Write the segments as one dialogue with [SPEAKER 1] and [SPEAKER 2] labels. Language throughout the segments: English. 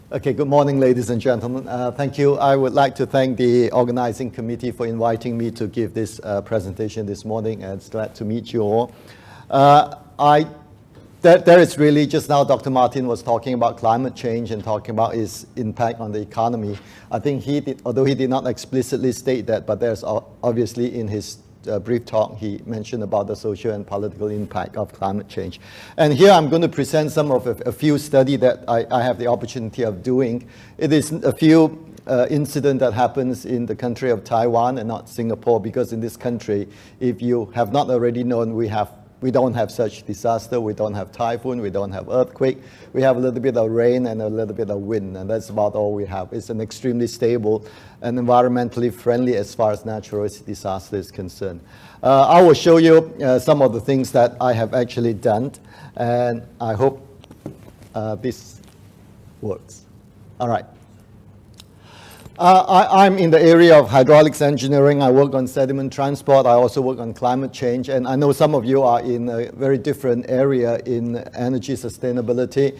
[SPEAKER 1] Okay, good morning, ladies and gentlemen. Thank you. I would like to thank the organizing committee for inviting me to give this presentation this morning, and it's glad to meet you all. There is really, just now Dr. Martin was talking about climate change and talking about its impact on the economy. I think he did, although he did not explicitly state that, but there's obviously in his brief talk, he mentioned about the social and political impact of climate change. And here I'm going to present some of a few studies that I have the opportunity of doing. It is a few incident that happens in the country of Taiwan and not Singapore, because in this country, if you have not already known, we don't have such disaster. We don't have typhoon. We don't have earthquake. We have a little bit of rain and a little bit of wind, and that's about all we have. It's an extremely stable and environmentally friendly as far as natural disaster is concerned. I will show you some of the things that I have actually done, and I hope this works. All right. I'm in the area of hydraulics engineering. I work on sediment transport. I also work on climate change. And I know some of you are in a very different area in energy sustainability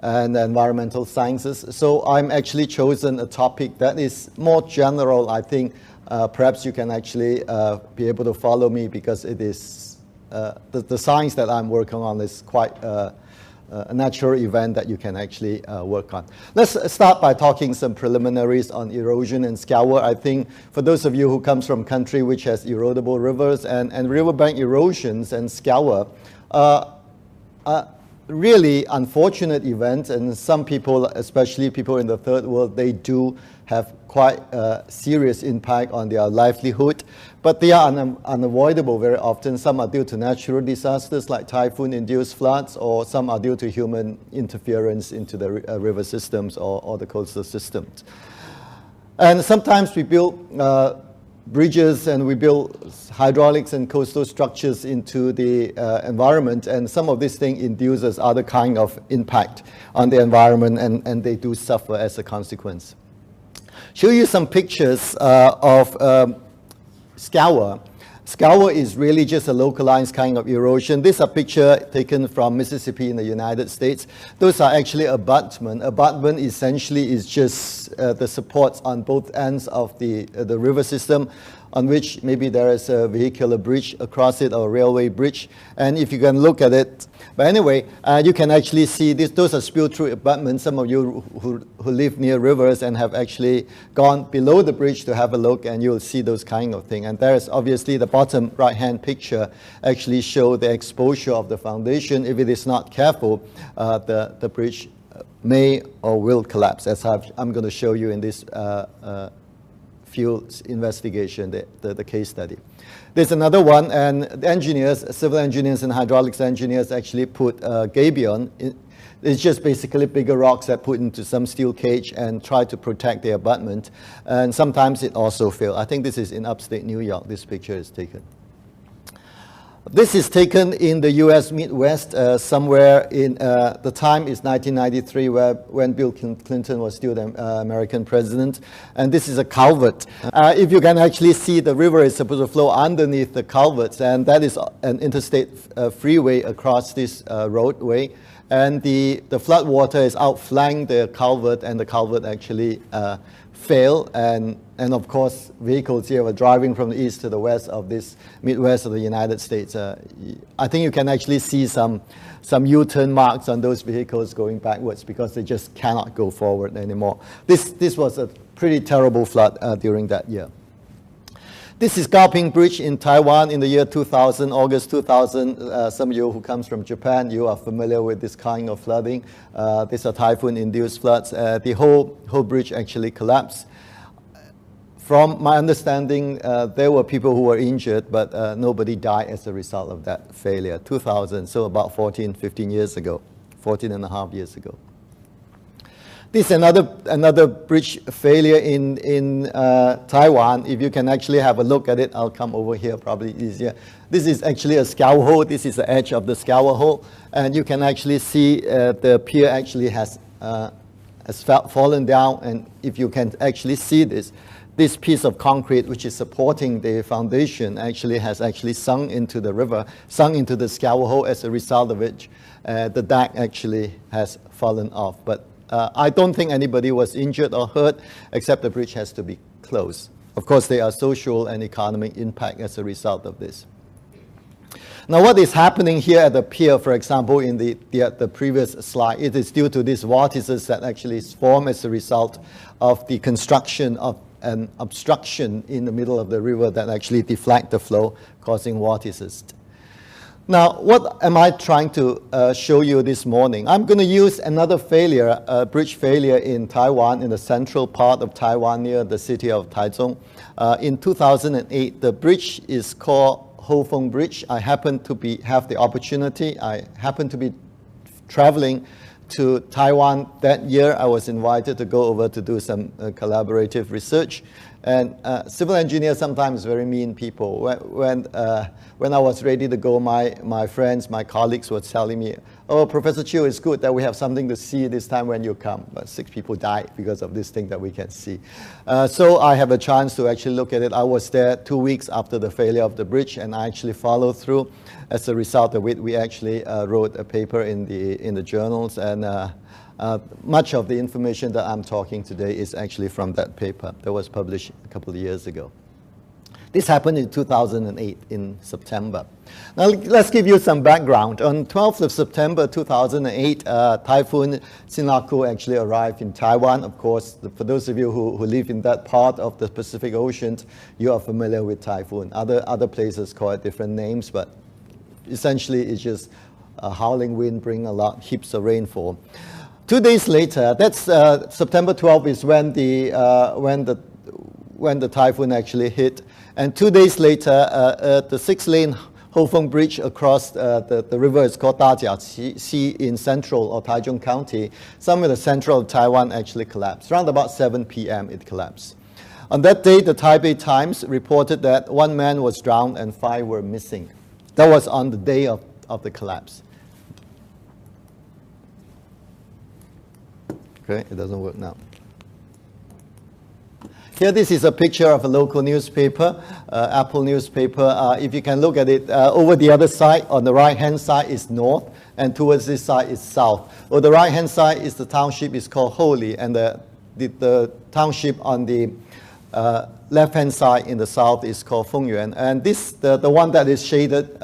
[SPEAKER 1] and environmental sciences. So I'm actually chosen a topic that is more general. I think perhaps you can actually be able to follow me, because it is the science that I'm working on is quite a natural event that you can actually work on. Let's start by talking some preliminaries on erosion and scour. I think for those of you who comes from country which has erodible rivers and riverbank erosions and scour, really unfortunate events, and some people, especially people in the third world, they do have quite a serious impact on their livelihood, but they are unavoidable very often. Some are due to natural disasters like typhoon-induced floods, or some are due to human interference into the river systems or the coastal systems. And sometimes we build bridges and we build hydraulics and coastal structures into the environment, and some of these things induces other kind of impact on the environment, and they do suffer as a consequence. Show you some pictures of scour. Scour is really just a localized kind of erosion. This is a picture taken from Mississippi in the United States. Those are actually abutment. Abutment essentially is just the supports on both ends of the river system, on which maybe there is a vehicular bridge across it, or a railway bridge. And if you can look at it, but anyway, you can actually see this. Those are spill-through abutments. Some of you who live near rivers and have actually gone below the bridge to have a look, and you'll see those kind of things. And there is obviously the bottom right-hand picture actually show the exposure of the foundation. If it is not careful, the bridge may or will collapse, as I'm going to show you in this field investigation, the case study. There's another one, and the engineers, civil engineers and hydraulics engineers actually put gabion. It's just basically bigger rocks that put into some steel cage and try to protect the abutment. And sometimes it also fails. I think this is in upstate New York, this picture is taken. This is taken in the US Midwest, somewhere in, the time is 1993, when Bill Clinton was still the American president. And this is a culvert. If you can actually see, the river is supposed to flow underneath the culverts, and that is an interstate freeway across this roadway. And the flood water is outflanking the culvert, and the culvert actually fail, and of course vehicles here were driving from the east to the west of this Midwest of the United States. I think you can actually see some U-turn marks on those vehicles going backwards, because they just cannot go forward anymore. This was a pretty terrible flood during that year. This is Houfeng Bridge in Taiwan in the year 2000, August 2000. Some of you who comes from Japan, you are familiar with this kind of flooding. These are typhoon-induced floods. The whole bridge actually collapsed. From my understanding, there were people who were injured, but nobody died as a result of that failure. 2000, so about 14 years ago, 14 and a half years ago. This is another bridge failure in Taiwan. If you can actually have a look at it, I'll come over here, probably easier. This is actually a scour hole. This is the edge of the scour hole. And you can actually see the pier actually has fallen down. And if you can actually see this piece of concrete, which is supporting the foundation, actually has sunk into the river, sunk into the scour hole. As a result of which, the deck actually has fallen off. But I don't think anybody was injured or hurt, except the bridge has to be closed. Of course, there are social and economic impact as a result of this. Now, what is happening here at the pier, for example, in the previous slide, it is due to these vortices that actually form as a result of the construction of an obstruction in the middle of the river that actually deflect the flow, causing vortices. Now, what am I trying to show you this morning? I'm going to use another failure, a bridge failure in Taiwan, in the central part of Taiwan near the city of Taichung. In 2008, the bridge is called Houfeng Bridge. I happened to have the opportunity. I happened to be traveling to Taiwan that year. I was invited to go over to do some collaborative research. And civil engineers sometimes very mean people. When I was ready to go, my friends, my colleagues were telling me, "Oh, Professor Chiew, it's good that we have something to see this time when you come." But 6 people died because of this thing that we can see. So I have a chance to actually look at it. I was there 2 weeks after the failure of the bridge, and I actually followed through. As a result of it, we actually wrote a paper in the journals, and much of the information that I'm talking today is actually from that paper that was published a couple of years ago. This happened in 2008 in September. Now let's give you some background. On 12th of September 2008, Typhoon Sinlaku actually arrived in Taiwan. Of course, for those of you who live in that part of the Pacific Ocean, you are familiar with typhoon. Other places call it different names, but essentially it's just a howling wind bring a lot, heaps of rainfall. 2 days later, that's September 12th is when the typhoon actually hit. And 2 days later, the 6-lane Houfeng Bridge across the river is called Dajiaqi in central or Taichung County. Somewhere in the central of Taiwan actually collapsed. Around about 7 p.m. it collapsed. On that day, the Taipei Times reported that 1 man was drowned and 5 were missing. That was on the day of the collapse. Okay, it doesn't work now. Here, this is a picture of a local newspaper, Apple newspaper. If you can look at it, over the other side, on the right-hand side is north, and towards this side is south. On the right-hand side is the township is called Holy, and the township on the left-hand side in the south is called Fengyuan. And this, the one that is shaded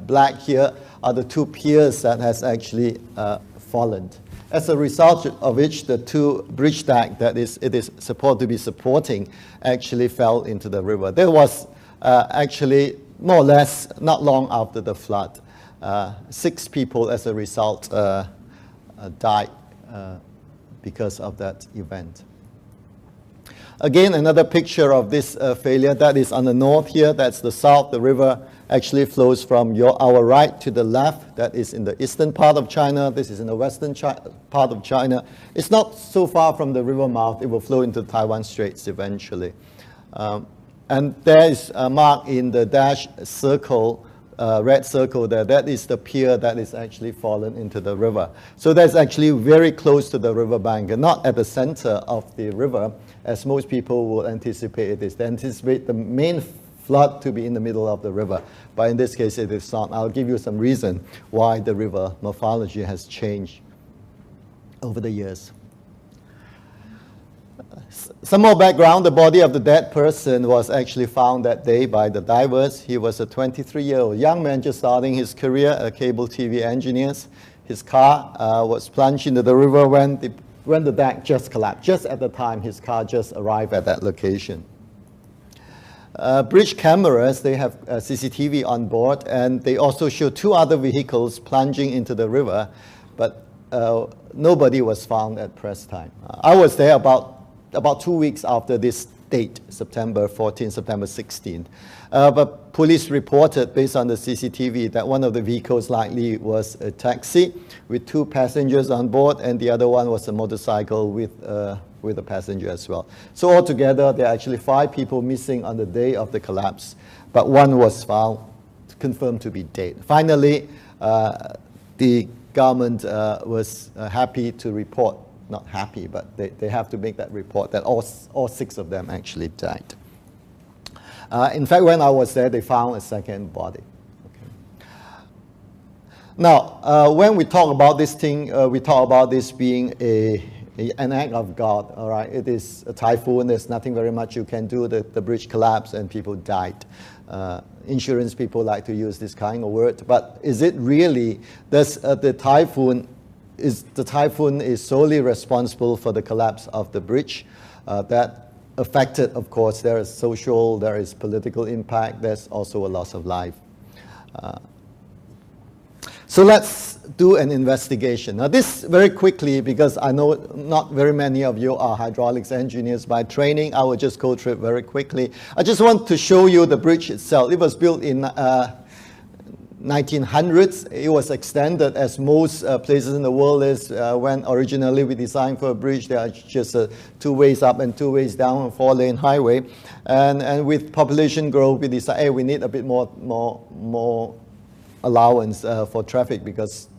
[SPEAKER 1] black here, are the 2 piers that has actually fallen. As a result of which, the 2 bridge deck that it is supposed to be supporting actually fell into the river. There was actually more or less not long after the flood. 6 people as a result died because of that event. Again, another picture of this failure. That is on the north here. That's the south. The river actually flows from our right to the left. That is in the eastern part of China. This is in the western part of China. It's not so far from the river mouth. It will flow into Taiwan Straits eventually. And there is a mark in the dash circle, red circle there. That is the pier that is actually fallen into the river. So that's actually very close to the riverbank, and not at the center of the river, as most people will anticipate it is. They anticipate the main flood to be in the middle of the river, but in this case it is not. I'll give you some reason why the river morphology has changed over the years. Some more background. The body of the dead person was actually found that day by the divers. He was a 23-year-old young man just starting his career as a cable TV engineer. His car was plunged into the river when the deck just collapsed. Just at the time his car just arrived at that location. Bridge cameras, they have CCTV on board, and they also show 2 other vehicles plunging into the river, but nobody was found at press time. I was there about 2 weeks after this date, September 14, September 16. But police reported, based on the CCTV, that one of the vehicles likely was a taxi with 2 passengers on board, and the other one was a motorcycle with a passenger as well. So altogether, there are actually 5 people missing on the day of the collapse, but 1 was found, confirmed to be dead. Finally, the government was happy to report, not happy, but they have to make that report that all 6 of them actually died. In fact, when I was there, they found a second body. Okay. Now, when we talk about this thing, we talk about this being a an act of God, all right? It is a typhoon, there's nothing very much you can do, the bridge collapsed and people died. Insurance people like to use this kind of word, but is it really, the typhoon is solely responsible for the collapse of the bridge? That affected, of course, there is social, there is political impact, there's also a loss of life. So let's do an investigation. Now this very quickly, because I know not very many of you are hydraulics engineers by training, I will just go through it very quickly. I just want to show you the bridge itself. It was built in 1900s. It was extended as most places in the world is. When originally we designed for a bridge, there are just 2 ways up and 2 ways down, a 4-lane highway. And with population growth, we decided, hey, we need a bit more allowance for traffic because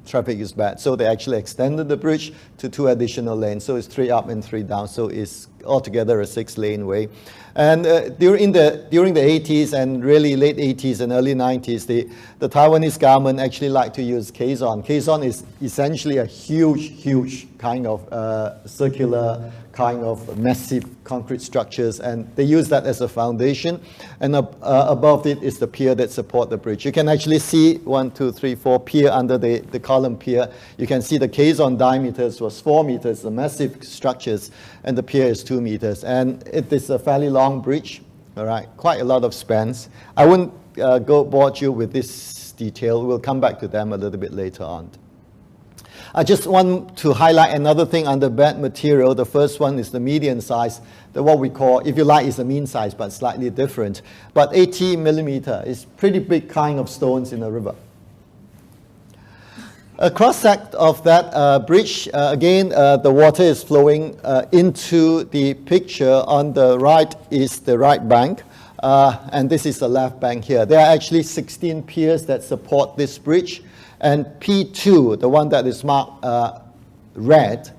[SPEAKER 1] traffic is bad. So they actually extended the bridge to 2 additional lanes. So it's 3 up and 3 down. So it's altogether a 6-lane way. And during the 80s and really late 80s and early 90s, the Taiwanese government actually liked to use caisson. Caisson is essentially a huge kind of circular kind of massive concrete structures, and they use that as a foundation. And above it is the pier that support the bridge. You can actually see 1, 2, 3, 4 pier under the column pier. You can see the caisson diameters was 4 meters, the massive structures, and the pier is 2 meters. And it is a fairly long bridge, all right, quite a lot of spans. I wouldn't bore you with this detail. We'll come back to them a little bit later on. I just want to highlight another thing on the bed material. The first one is the median size, what we call, if you like, is the mean size, but slightly different. But 80 millimeter is pretty big kind of stones in a river. A cross-section of that bridge, again, the water is flowing into the picture. On the right is the right bank, and this is the left bank here. There are actually 16 piers that support this bridge. And P2, the one that is marked red,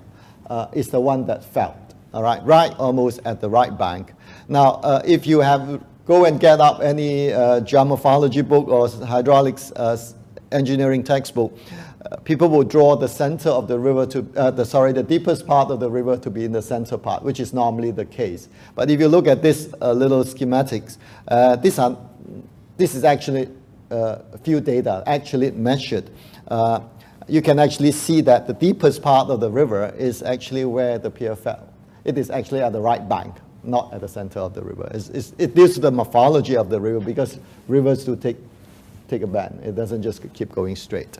[SPEAKER 1] is the one that fell, all right almost at the right bank. Now, if you go and get up any geomorphology book or hydraulics engineering textbook, people will draw the center of the river to, the deepest part of the river to be in the center part, which is normally the case. But if you look at this little schematics, this is actually a few data actually measured. You can actually see that the deepest part of the river is actually where the pier fell. It is actually at the right bank, not at the center of the river. It is the morphology of the river, because rivers do take a bend. It doesn't just keep going straight.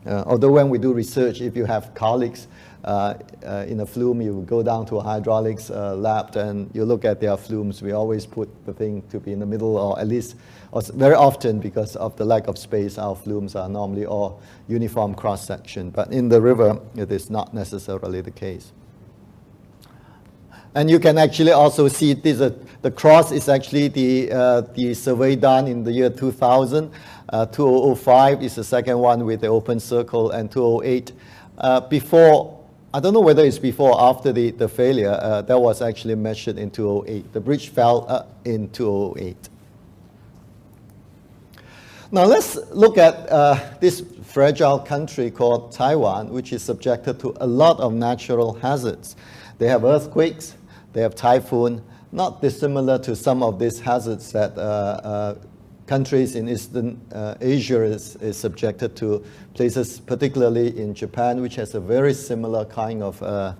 [SPEAKER 1] Although when we do research, if you have colleagues in a flume, you go down to a hydraulics lab and you look at their flumes, we always put the thing to be in the middle, or at least, or very often because of the lack of space, our flumes are normally all uniform cross-section. But in the river, it is not necessarily the case. And you can actually also see the cross is actually the survey done in the year 2000. 2005 is the second one with the open circle, and 2008. Before, I don't know whether it's before or after the failure, that was actually measured in 2008. The bridge fell in 2008. Now let's look at this fragile country called Taiwan, which is subjected to a lot of natural hazards. They have earthquakes, they have typhoon, not dissimilar to some of these hazards that countries in Eastern Asia is subjected to, places particularly in Japan, which has a very similar kind of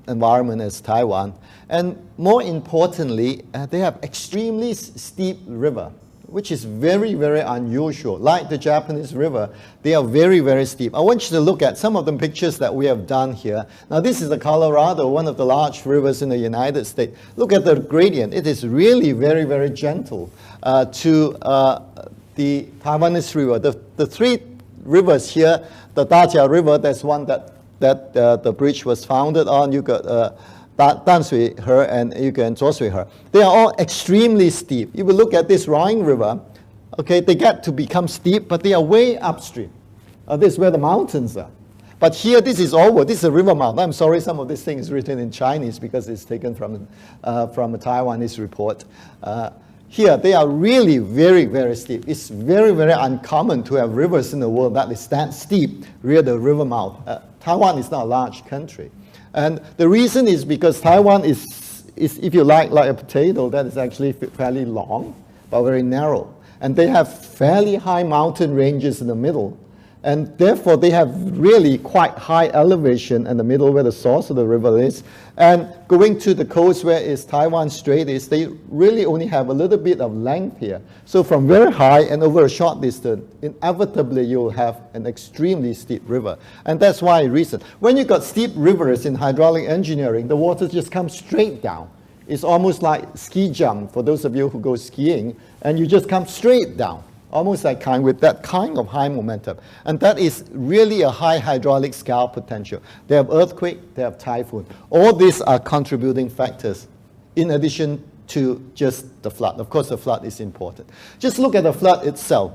[SPEAKER 1] environment as Taiwan. And more importantly, they have extremely steep river, which is very, very unusual. Like the Japanese river, they are very, very steep. I want you to look at some of the pictures that we have done here. Now this is the Colorado, one of the large rivers in the United States. Look at the gradient. It is really very, very gentle to the Taiwanese river. The three rivers here, the Dajia River, that's one that the bridge was founded on. You got Danshui He and you can Zhuoshui He. They are all extremely steep. If you look at this Rhine River, okay, they get to become steep, but they are way upstream. This is where the mountains are. But here, this is over. This is a river mouth. I'm sorry, some of this thing is written in Chinese because it's taken from a Taiwanese report. here, they are really very, very steep. It's very, very uncommon to have rivers in the world that is that steep near the river mouth. Taiwan is not a large country. And the reason is because Taiwan is if you like a potato, that is actually fairly long, but very narrow. And they have fairly high mountain ranges in the middle. And therefore, they have really quite high elevation in the middle where the source of the river is. And going to the coast where is Taiwan Strait is, they really only have a little bit of length here. So from very high and over a short distance, inevitably you'll have an extremely steep river. And that's why reason. When you got steep rivers in hydraulic engineering, the water just comes straight down. It's almost like ski jump for those of you who go skiing, and you just come straight down. Almost that kind, with that kind of high momentum. And that is really a high hydraulic scour potential. They have earthquake, they have typhoon. All these are contributing factors in addition to just the flood. Of course, the flood is important. Just look at the flood itself.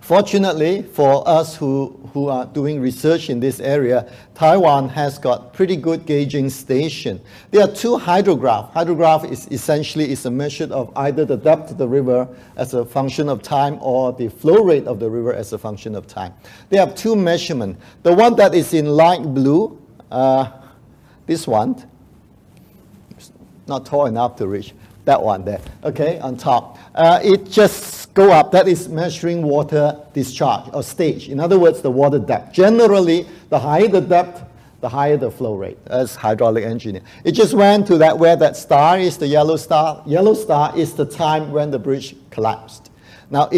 [SPEAKER 1] Fortunately, for us who are doing research in this area, Taiwan has got pretty good gauging station. There are two hydrographs. Hydrograph is essentially a measure of either the depth of the river as a function of time or the flow rate of the river as a function of time. They have two measurements. The one that is in light blue, this one, not tall enough to reach. That one there, okay, on top. It just go up. That is measuring water discharge or stage. In other words, the water depth. Generally, the higher the depth, the higher the flow rate as hydraulic engineer. It just went to that where that star is, the yellow star. Yellow star is the time when the bridge collapsed. Now,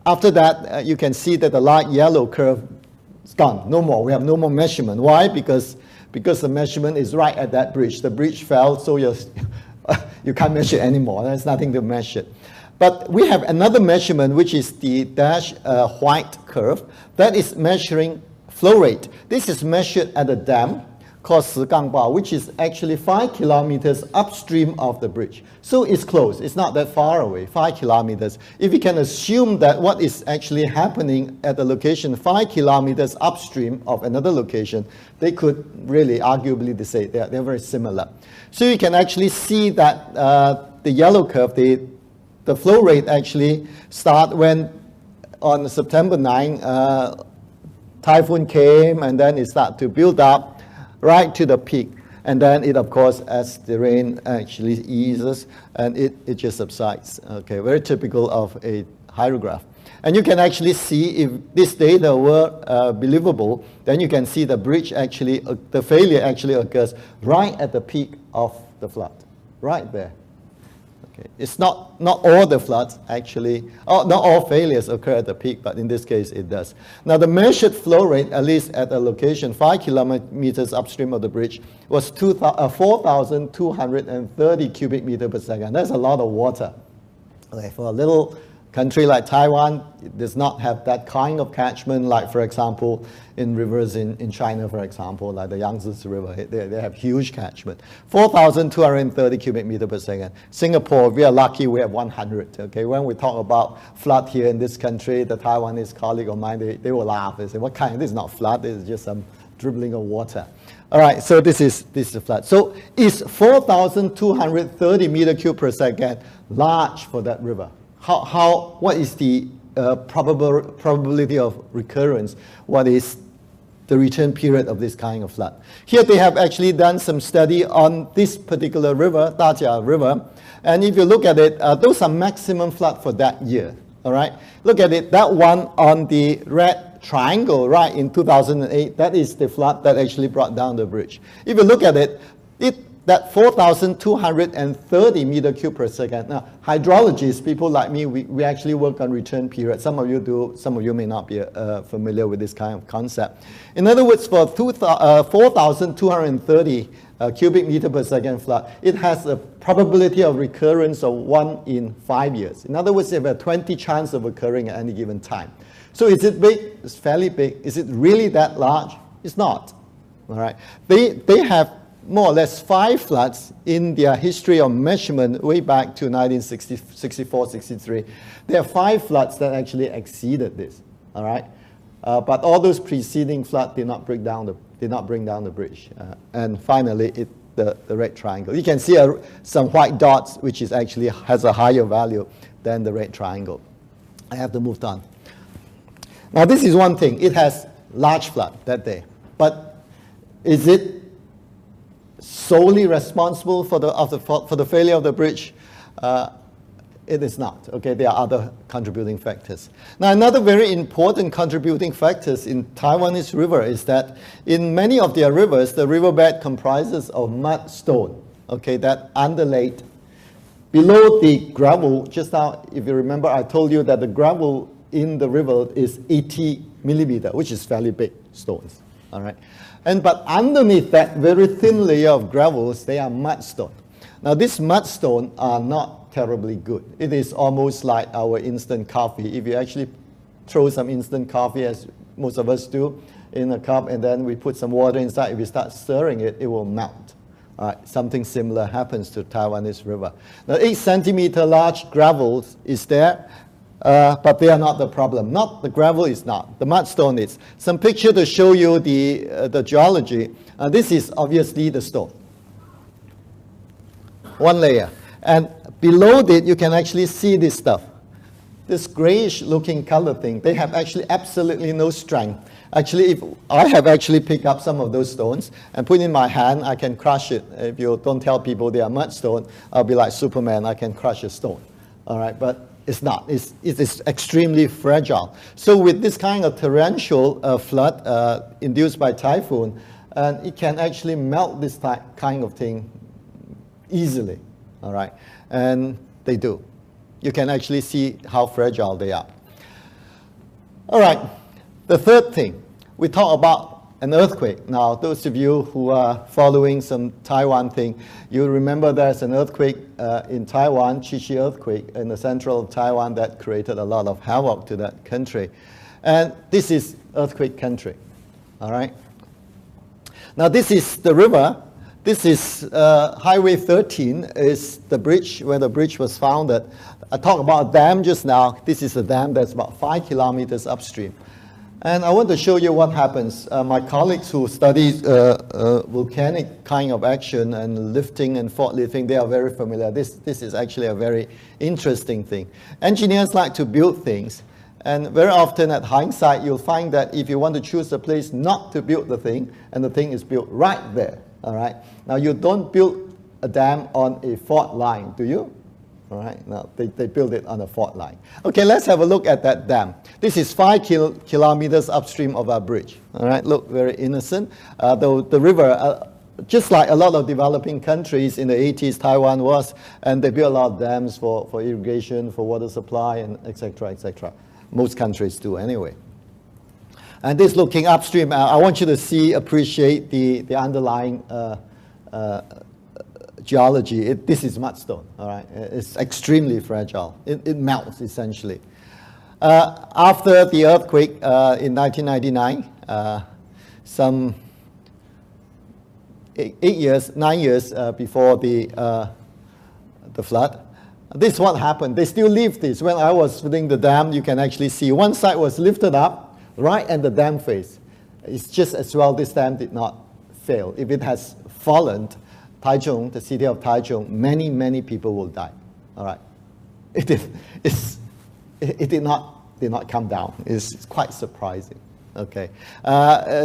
[SPEAKER 1] after that, you can see that the light yellow curve is gone. No more. We have no more measurement. Why? Because the measurement is right at that bridge. The bridge fell, so you can't measure anymore. There's nothing to measure. But we have another measurement, which is the dash white curve. That is measuring flow rate. This is measured at a dam called Sigangbao, which is actually 5 kilometers upstream of the bridge. So it's close. It's not that far away, 5 kilometers. If you can assume that what is actually happening at the location 5 kilometers upstream of another location, they could really arguably say they're very similar. So you can actually see that the yellow curve, the flow rate actually start when on September 9, typhoon came, and then it started to build up right to the peak. And then it, of course, as the rain actually eases, and it just subsides. Okay, very typical of a hydrograph. And you can actually see if this data were believable, then you can see the bridge actually, the failure actually occurs right at the peak of the flood, right there. Okay. It's not all the floods actually, not all failures occur at the peak, but in this case it does. Now the measured flow rate, at least at a location 5 kilometers upstream of the bridge, was 4,230 cubic meters per second. That's a lot of water. Okay, for a little country like Taiwan, it does not have that kind of catchment, like for example, in rivers in China, for example, like the Yangtze River, they have huge catchment. 4,230 cubic meters per second. Singapore, we are lucky we have 100. Okay, when we talk about flood here in this country, the Taiwanese colleague of mine, they will laugh. They say, what kind? This is not flood, this is just some dribbling of water. All right, so this is a flood. So is 4,230 meter cube per second large for that river? What is the probability of recurrence? What is the return period of this kind of flood? Here they have actually done some study on this particular river, Dajia River. And if you look at it, those are maximum flood for that year. All right, look at it. That one on the red triangle, right, in 2008, that is the flood that actually brought down the bridge. If you look at it, that 4,230 meter cube per second. Now, hydrologists, people like me, we actually work on return period. Some of you do, some of you may not be familiar with this kind of concept. In other words, for 4,230 cubic meter per second flood, it has a probability of recurrence of 1 in 5 years. In other words, you have a 20 chance of occurring at any given time. So is it big? It's fairly big. Is it really that large? It's not. All right. They have more or less 5 floods in their history of measurement way back to 1964, 63. There are 5 floods that actually exceeded this, all right? But all those preceding floods did not bring down the bridge. And finally, the red triangle. You can see some white dots, which is actually has a higher value than the red triangle. I have to move on. Now this is one thing. It has large flood that day. But is it solely responsible for the failure of the bridge? It is not. Okay, there are other contributing factors. Now, another very important contributing factors in Taiwanese river is that in many of their rivers, the riverbed comprises of mudstone, okay, that undulate below the gravel. Just now, if you remember, I told you that the gravel in the river is 80 millimeter, which is fairly big stones. All right, but underneath that very thin layer of gravels, they are mudstone. Now, these mudstone are not terribly good. It is almost like our instant coffee. If you actually throw some instant coffee, as most of us do, in a cup, and then we put some water inside, if we start stirring it, it will melt. All right, something similar happens to Taiwanese river. Now, 8 centimeter large gravels is there, but they are not the problem. Not the gravel is not. The mudstone is. Some picture to show you the geology. This is obviously the stone. One layer. And below it, you can actually see this stuff. This grayish looking color thing, they have actually absolutely no strength. Actually, if I have actually picked up some of those stones and put in my hand, I can crush it. If you don't tell people they are mudstone, I'll be like Superman, I can crush a stone. All right, but it's not. It is extremely fragile. So with this kind of torrential flood induced by typhoon, it can actually melt this kind of thing easily. All right, and they do. You can actually see how fragile they are. All right, the third thing, we talk about an earthquake. Now, those of you who are following some Taiwan thing, you remember there's an earthquake in Taiwan, Chiew earthquake in the central of Taiwan that created a lot of havoc to that country. And this is earthquake country, all right? Now, this is the river. This is Highway 13, is the bridge, where the bridge was founded. I talked about a dam just now. This is a dam that's about 5 kilometers upstream. And I want to show you what happens. My colleagues who study volcanic kind of action and lifting and fault lifting, they are very familiar. This is actually a very interesting thing. Engineers like to build things. And very often at hindsight, you'll find that if you want to choose a place not to build the thing, and the thing is built right there. All right. Now, you don't build a dam on a fault line, do you? All right. Now, they build it on a fault line. Okay, let's have a look at that dam. This is 5 kilometers upstream of our bridge. All right. Look, very innocent. The river, just like a lot of developing countries in the 80s, Taiwan was, and they built a lot of dams for irrigation, for water supply, and et cetera, et cetera. Most countries do anyway. And this looking upstream, I want you to appreciate the underlying geology. This is mudstone, all right? It's extremely fragile. It melts, essentially. After the earthquake in 1999, some 9 years before the flood, this is what happened. They still leave this. When I was filling the dam, you can actually see one side was lifted up, right at the dam face. It's just as well this dam did not fail. If it has fallen, Taichung, the city of Taichung, many people will die. All right, it did not come down. It's quite surprising. Okay,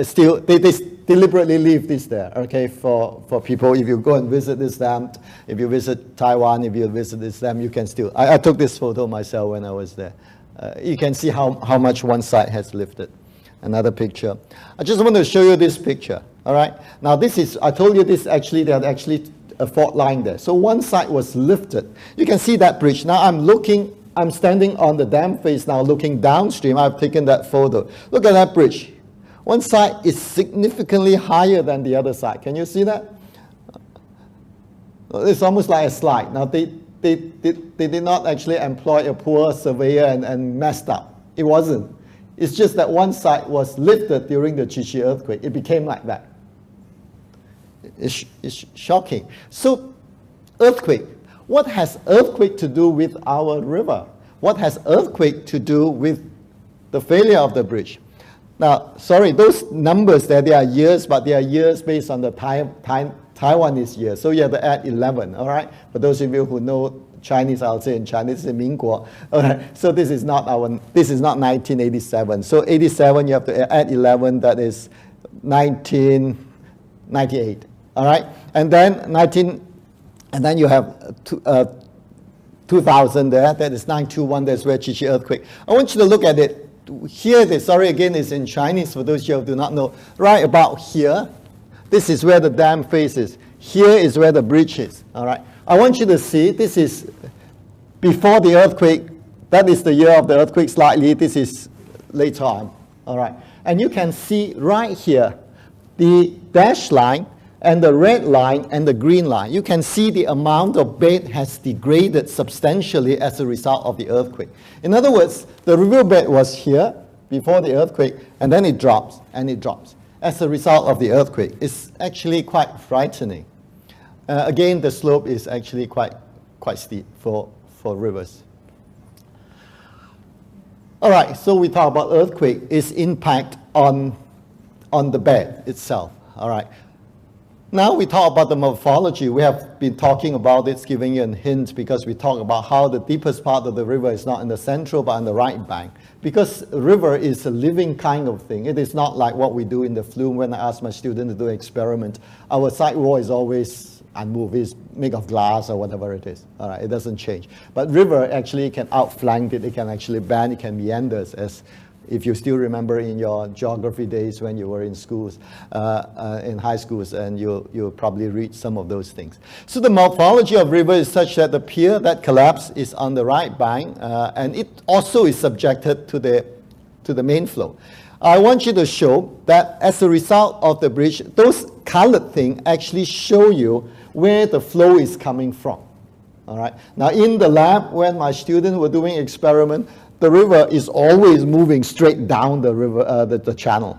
[SPEAKER 1] still they deliberately leave this there. Okay, for people, if you go and visit this dam, if you visit Taiwan, if you visit this dam, you can still. I took this photo myself when I was there. You can see how much one side has lifted. Another picture. I just want to show you this picture. All right. Now this is, I told you this actually, there's actually a fault line there. So one side was lifted. You can see that bridge. Now I'm standing on the dam face now looking downstream. I've taken that photo. Look at that bridge. One side is significantly higher than the other side. Can you see that? It's almost like a slide. Now they did not actually employ a poor surveyor and messed up. It wasn't. It's just that one side was lifted during the Chiew earthquake. It became like that. It's shocking. So, earthquake. What has earthquake to do with our river? What has earthquake to do with the failure of the bridge? Now, sorry, those numbers there, they are years, but they are years based on the Taiwan is here, so you have to add 11, all right? For those of you who know Chinese, I'll say in Chinese, it's Mingguo. All right, so this is not 1987. So 87, you have to add 11, that is 1998, all right? And then you have 2000 there, that is 921, that's where Chichi earthquake. I want you to look at it. Here, sorry again, is in Chinese for those of you who do not know. Right about here, this is where the dam faces. Here is where the bridge is, all right? I want you to see, this is before the earthquake. That is the year of the earthquake slightly. This is later on, all right? And you can see right here, the dashed line and the red line and the green line. You can see the amount of bed has degraded substantially as a result of the earthquake. In other words, the riverbed was here before the earthquake, and then it drops, and it drops as a result of the earthquake. It's actually quite frightening. Again, the slope is actually quite steep for rivers. All right, so we talk about earthquake, its impact on the bed itself. All right. Now we talk about the morphology. We have been talking about it, giving you a hint, because we talk about how the deepest part of the river is not in the central but on the right bank. Because a river is a living kind of thing. It is not like what we do in the flume when I ask my student to do an experiment. Our side wall is always unmoved. It's made of glass or whatever it is. All right, it doesn't change. But river actually can outflank it. It can actually bend. It can meander, as if you still remember in your geography days when you were in schools, in high schools, and you'll probably read some of those things. So the morphology of river is such that the pier that collapsed is on the right bank, and it also is subjected to the main flow. I want you to show that as a result of the bridge, those colored things actually show you where the flow is coming from. All right. Now in the lab, when my students were doing experiment, the river is always moving straight down the river, the channel.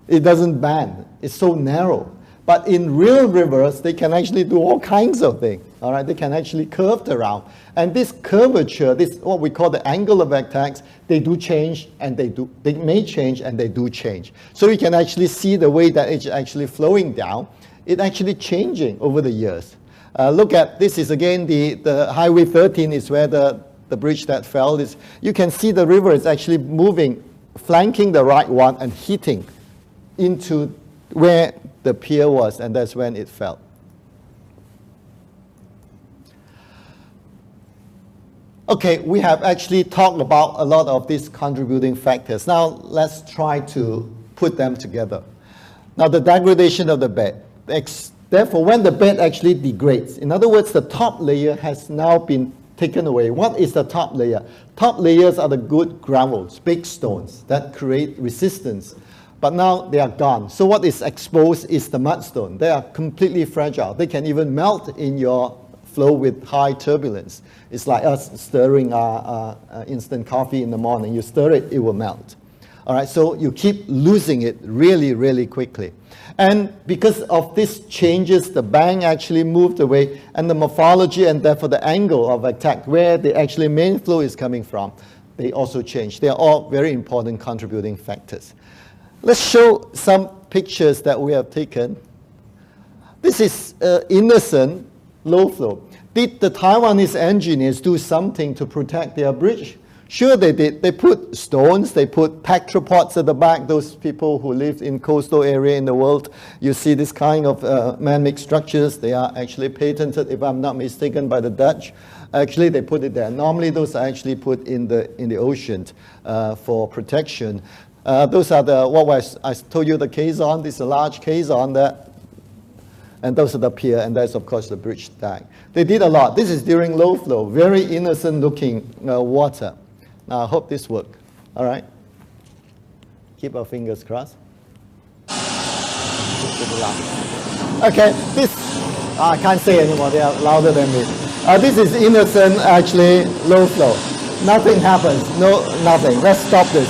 [SPEAKER 1] It doesn't bend. It's so narrow. But in real rivers, they can actually do all kinds of things. All right, they can actually curve around. And this curvature, this what we call the angle of attacks, they do change, and they may change, and they do change. So you can actually see the way that it's actually flowing down. It's actually changing over the years. Look at this is again the Highway 13 is where the bridge that fell is. You can see the river is actually moving, flanking the right one and hitting into where the pier was, and that's when it fell. Okay, we have actually talked about a lot of these contributing factors. Now let's try to put them together. Now the degradation of the bed. Therefore, when the bed actually degrades, in other words, the top layer has now been taken away. What is the top layer? Top layers are the good gravels, big stones that create resistance. But now they are gone. So what is exposed is the mudstone. They are completely fragile. They can even melt in your flow with high turbulence. It's like us stirring instant coffee in the morning. You stir it, it will melt. All right, so you keep losing it really, really quickly. And because of these changes, the bank actually moved away, and the morphology and therefore the angle of attack, where the actually main flow is coming from, they also change. They are all very important contributing factors. Let's show some pictures that we have taken. This is innocent low flow. Did the Taiwanese engineers do something to protect their bridge? Sure they did. They put stones, they put tetrapods at the back. Those people who live in coastal area in the world, you see this kind of man-made structures. They are actually patented, if I'm not mistaken, by the Dutch. Actually, they put it there. Normally, those are actually put in the ocean for protection. Those are what I told you the caisson. This is a large caisson there. And those are the pier, and that's, of course, the bridge deck. They did a lot. This is during low flow, very innocent-looking water. Now, I hope this works. All right? Keep our fingers crossed. Okay, this, I can't say anymore. They are louder than me. This is innocent, actually, low flow. Nothing happens. No, nothing. Let's stop this.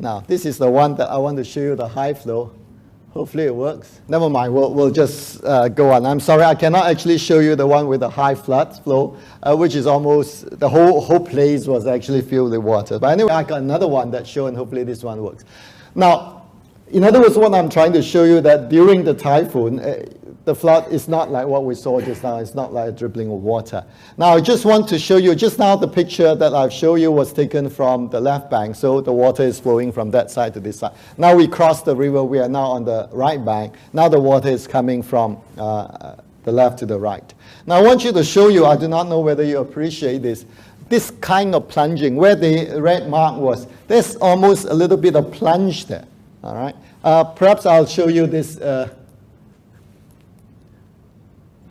[SPEAKER 1] Now, this is the one that I want to show you, the high flow. Hopefully it works. Never mind, we'll just go on. I'm sorry, I cannot actually show you the one with the high flood flow, which is almost, the whole place was actually filled with water. But anyway, I got another one that's shown, hopefully this one works. Now, In other words, what I'm trying to show you that during the typhoon, the flood is not like what we saw just now. It's not like a dribbling of water. Now, I just want to show you, just now the picture that I've shown you was taken from the left bank. So the water is flowing from that side to this side. Now we cross the river. We are now on the right bank. Now the water is coming from the left to the right. Now I want you to show you, I do not know whether you appreciate this kind of plunging, where the red mark was, there's almost a little bit of plunge there. All right. Perhaps I'll show you this.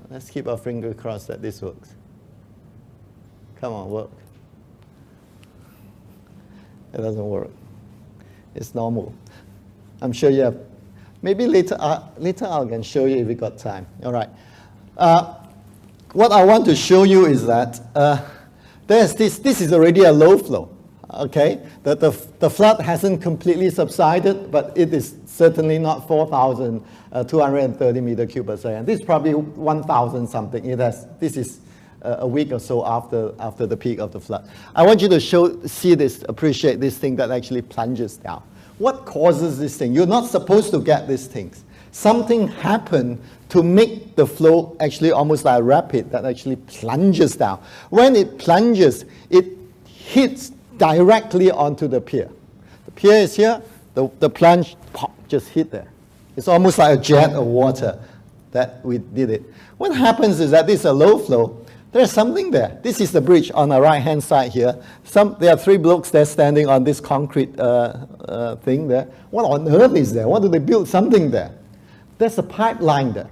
[SPEAKER 1] Let's keep our finger crossed that this works. Come on, work. It doesn't work. It's normal. I'm sure you have. Maybe later I can show you if we got time. All right. What I want to show you is that there's this is already a low flow. Okay, the flood hasn't completely subsided, but it is certainly not 4,230 meter cube per second. This is probably 1,000 something. This is a week or so after the peak of the flood. I want you to appreciate this thing that actually plunges down. What causes this thing? You're not supposed to get these things. Something happened to make the flow actually almost like a rapid that actually plunges down. When it plunges, it hits directly onto the pier. The pier is here, the plunge pop, just hit there. It's almost like a jet of water that we did it. What happens is that this is a low flow. There's something there. This is the bridge on the right-hand side here. There are three blokes there standing on this concrete thing there. What on earth is there? Why do they build something there? There's a pipeline there.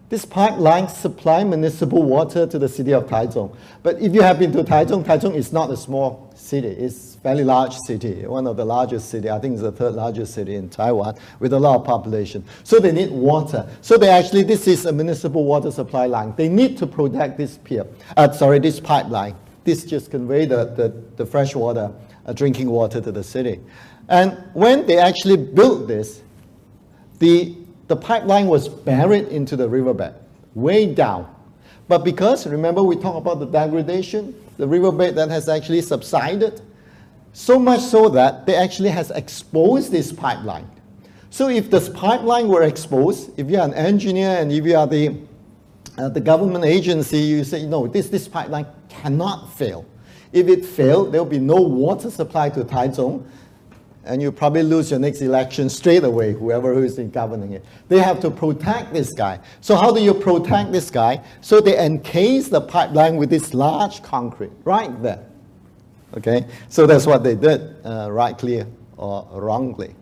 [SPEAKER 1] This pipeline supplies municipal water to the city of Taichung. But if you have been to Taichung, Taichung is not a small city. It's a fairly large city, one of the largest cities. I think it's the third largest city in Taiwan with a lot of population. So they need water. So this is a municipal water supply line. They need to protect this this pipeline. This just conveys the fresh water, drinking water to the city. And when they actually built this, the pipeline was buried into the riverbed, way down. But because, remember we talked about the degradation, the riverbed that has actually subsided, so much so that they actually has exposed this pipeline. So if this pipeline were exposed, if you're an engineer and if you are the government agency, you say, no, this pipeline cannot fail. If it failed, there will be no water supply to Taichung, and you probably lose your next election straight away, whoever who is governing it. They have to protect this guy. So how do you protect this guy? So they encase the pipeline with this large concrete right there. Okay, so that's what they did, rightly or wrongly.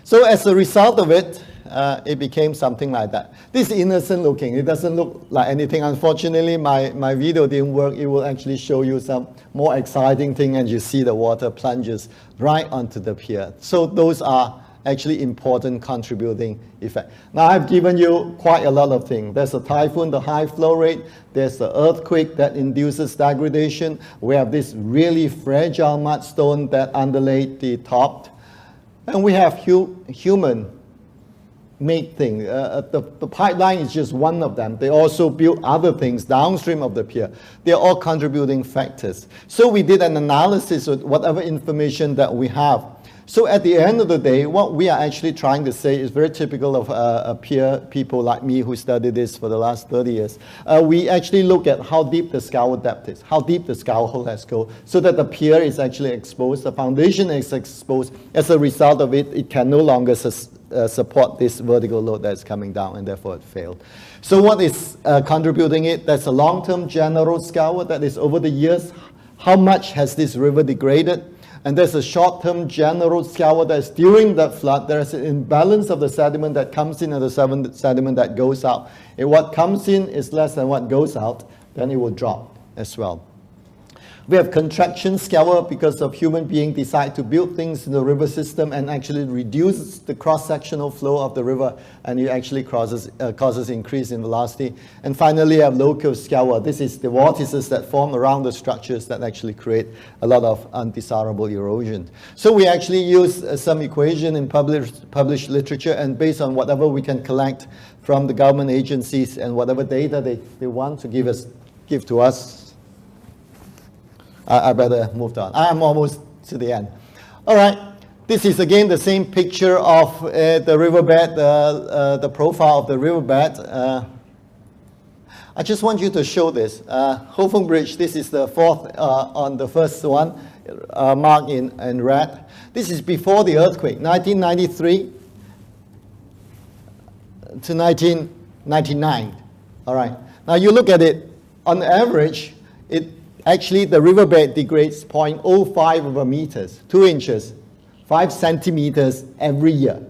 [SPEAKER 1] So as a result of it, it became something like that. This is innocent looking. It doesn't look like anything. Unfortunately, my video didn't work. It will actually show you some more exciting thing, and you see the water plunges right onto the pier. So those are actually important contributing effect. Now I've given you quite a lot of things. There's a typhoon, the high flow rate. There's the earthquake that induces degradation. We have this really fragile mudstone that underlaid the top. And we have human made thing. The pipeline is just one of them. They also built other things downstream of the pier. They're all contributing factors. So we did an analysis of whatever information that we have. So at the end of the day, what we are actually trying to say is very typical of people like me who studied this for the last 30 years. We actually look at how deep the scour depth is, how deep the scour hole has gone, so that the pier is actually exposed, the foundation is exposed. As a result of it, it can no longer support this vertical load that's coming down, and therefore it failed. So what is contributing it? That's a long-term general scour that is over the years. How much has this river degraded? And there's a short-term general scour that's during that flood. There's an imbalance of the sediment that comes in and the sediment that goes out. If what comes in is less than what goes out, then it will drop as well. We have contraction scour because of human beings decide to build things in the river system and actually reduce the cross-sectional flow of the river, and it actually causes increase in velocity. And finally, we have local scour. This is the vortices that form around the structures that actually create a lot of undesirable erosion. So we actually use some equation in published literature, and based on whatever we can collect from the government agencies and whatever data they want to give to us, I better move on. I'm almost to the end. All right. This is again the same picture of the riverbed, the profile of the riverbed. I just want you to show this. Houfeng Bridge, this is the fourth on the first one, marked in red. This is before the earthquake, 1993 to 1999. All right. Now you look at it, on average, actually the riverbed degrades 0.05 of a meters, 2 inches, 5 centimeters every year.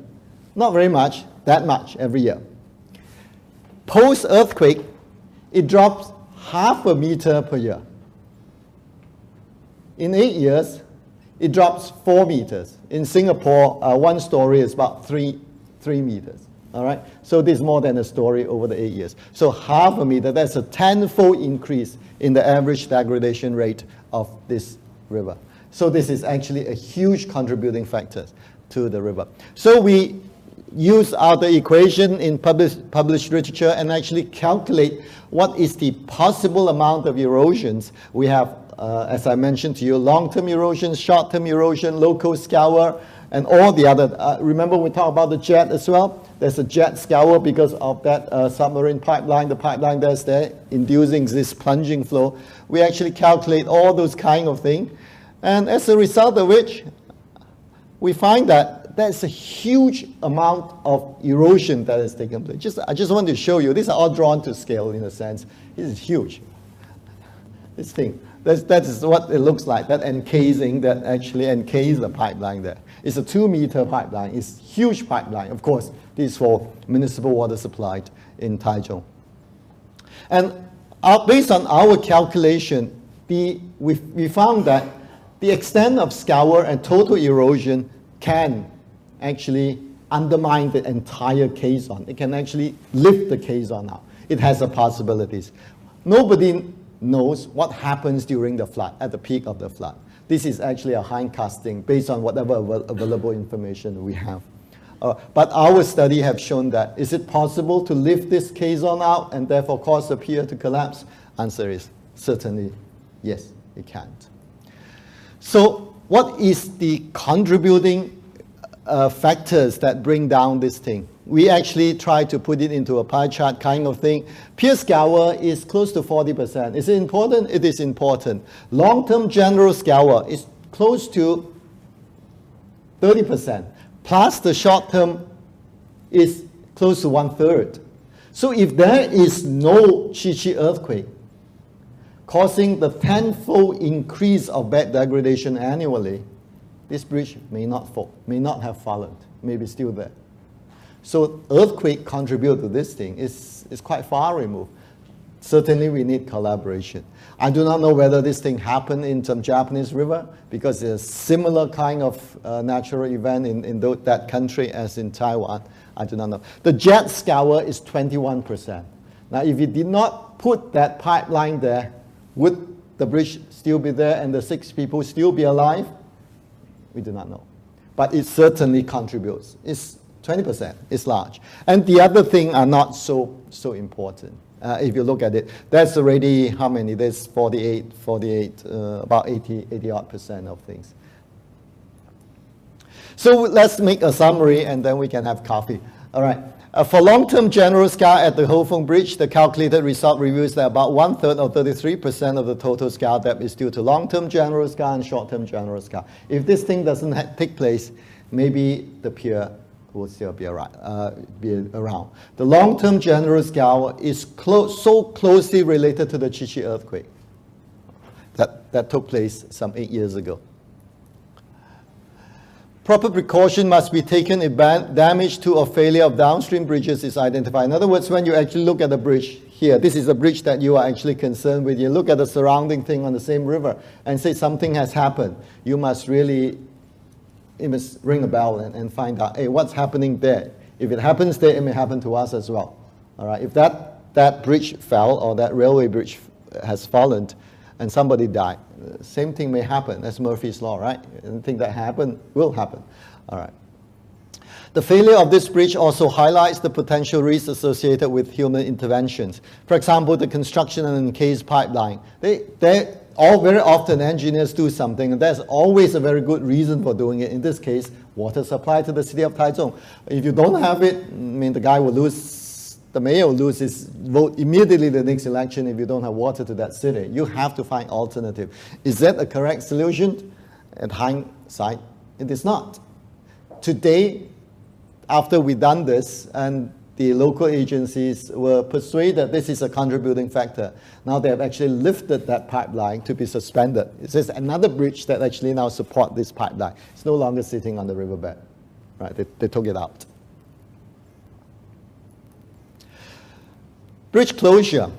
[SPEAKER 1] Not very much, that much every year. Post-earthquake, it drops 0.5 meter per year. In 8 years, it drops 4 meters. In Singapore, 1 story is about 3 meters. All right, so this is more than a story over the 8 years. So 0.5 meter, that's a 10-fold increase in the average degradation rate of this river. So this is actually a huge contributing factor to the river. So we use the equation in published literature and actually calculate what is the possible amount of erosions. We have, as I mentioned to you, long-term erosion, short-term erosion, local scour, and all the other. Remember we talked about the jet as well? There's a jet scour because of that submarine pipeline. The pipeline that's there inducing this plunging flow. We actually calculate all those kind of things. And as a result of which, we find that there's a huge amount of erosion that has taken place. I just want to show you. These are all drawn to scale in a sense. This is huge. This thing. That is what it looks like, that encasing that actually encases the pipeline there. It's a 2-meter pipeline. It's a huge pipeline. Of course, this is for municipal water supply in Taichung. And based on our calculation, we found that the extent of scour and total erosion can actually undermine the entire caisson. It can actually lift the caisson out. It has the possibilities. Nobody knows what happens during the flood, at the peak of the flood. This is actually a hindcasting based on whatever available information we have. But our study have shown that, is it possible to lift this caisson out and therefore cause the pier to collapse? Answer is certainly yes, it can't. So what is the contributing factors that bring down this thing? We actually try to put it into a pie chart kind of thing. Pier scour is close to 40%. Is it important? It is important. Long-term general scour is close to 30%. Plus the short-term is close to 1/3. So if there is no Chi earthquake causing the 10-fold increase of bed degradation annually, this bridge may not fall, may not have fallen, may be still there. So earthquake contribute to this thing is quite far removed. Certainly we need collaboration. I do not know whether this thing happened in some Japanese river because there's a similar kind of natural event in that country as in Taiwan. I do not know. The jet scour is 21%. Now if you did not put that pipeline there, would the bridge still be there and the 6 people still be alive? We do not know. But it certainly contributes. It's 20%, it's large. And the other thing are not so important. If you look at it, that's already how many? There's 48, about 80% of things. So let's make a summary and then we can have coffee. All right. For long-term general scour at the Houfeng Bridge, the calculated result reveals that about 1/3 or 33% of the total scour depth is due to long-term general scour and short-term general scour. If this thing doesn't take place, maybe the pier will still be around. The long-term general scour is so closely related to the Chi earthquake that took place some 8 years ago. Proper precaution must be taken if damage to or failure of downstream bridges is identified. In other words, when you actually look at the bridge here, this is a bridge that you are actually concerned with. You look at the surrounding thing on the same river and say something has happened. You must really ring a bell and find out, hey, what's happening there? If it happens there, it may happen to us as well. All right. If that bridge fell or that railway bridge has fallen and somebody died, same thing may happen. That's Murphy's law, right? Anything that happened will happen. All right. The failure of this bridge also highlights the potential risks associated with human interventions. For example, the construction of an encased pipeline. very often engineers do something, and there's always a very good reason for doing it. In this case, water supply to the city of Taichung. If you don't have it, I mean, the guy will lose, the mayor will lose his vote immediately the next election if you don't have water to that city. You have to find alternative. Is that a correct solution? At hindsight, it is not. Today, after we've done this, and the local agencies were persuaded this is a contributing factor. Now they have actually lifted that pipeline to be suspended. It's just another bridge that actually now support this pipeline. It's no longer sitting on the riverbed, right? They took it out. Bridge closure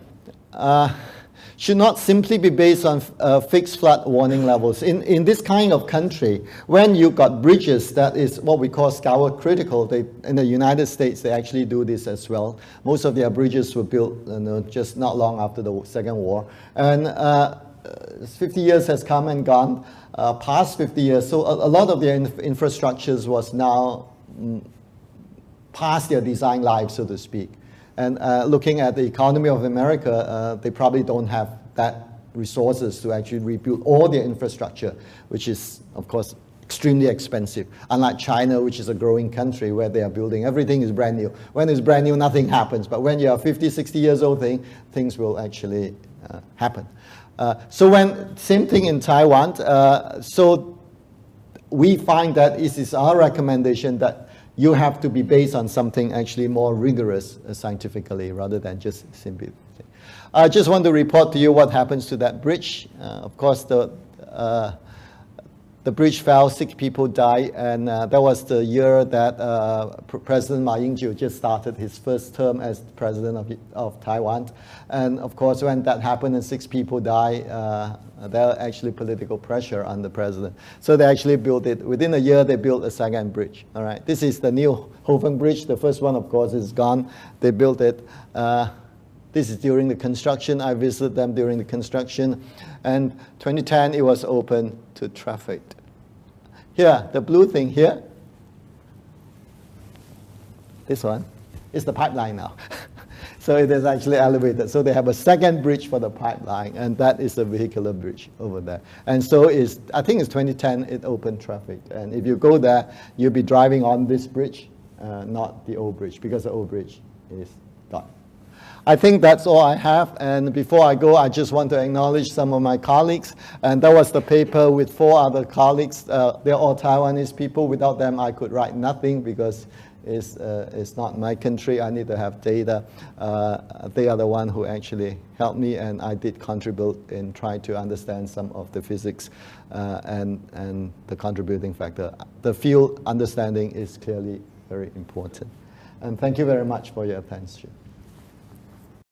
[SPEAKER 1] should not simply be based on fixed flood warning levels. In this kind of country, when you've got bridges that is what we call scour critical, in the United States, they actually do this as well. Most of their bridges were built just not long after the Second War. And 50 years has come and gone, past 50 years. So a lot of their infrastructures was now past their design life, so to speak. And looking at the economy of America, they probably don't have that resources to actually rebuild all their infrastructure, which is, of course, extremely expensive. Unlike China, which is a growing country where they are building, everything is brand new. When it's brand new, nothing happens. But when you're 50, 60 years old, things will actually happen. Same thing in Taiwan. So we find that it is our recommendation that you have to be based on something actually more rigorous scientifically rather than just simply. I just want to report to you what happens to that bridge. Of course, the bridge fell, 6 people died, and that was the year that President Ma Ying-jeou just started his first term as president of Taiwan. And of course, when that happened and 6 people died, there was actually political pressure on the president. So they actually built it. Within a year, they built a second bridge. All right, this is the new Houfeng Bridge. The first one, of course, is gone. They built it. This is during the construction. I visited them during the construction. And 2010, it was open to traffic. Here, the blue thing here, this one, is the pipeline now. So it is actually elevated. So they have a second bridge for the pipeline, and that is the vehicular bridge over there. And so I think it's 2010, it opened traffic. And if you go there, you'll be driving on this bridge, not the old bridge, because the old bridge is gone. I think that's all I have. And before I go, I just want to acknowledge some of my colleagues. And that was the paper with 4 other colleagues. They're all Taiwanese people. Without them, I could write nothing because it's not my country. I need to have data. They are the one who actually helped me, and I did contribute in trying to understand some of the physics and the contributing factor. The field understanding is clearly very important. And thank you very much for your attention.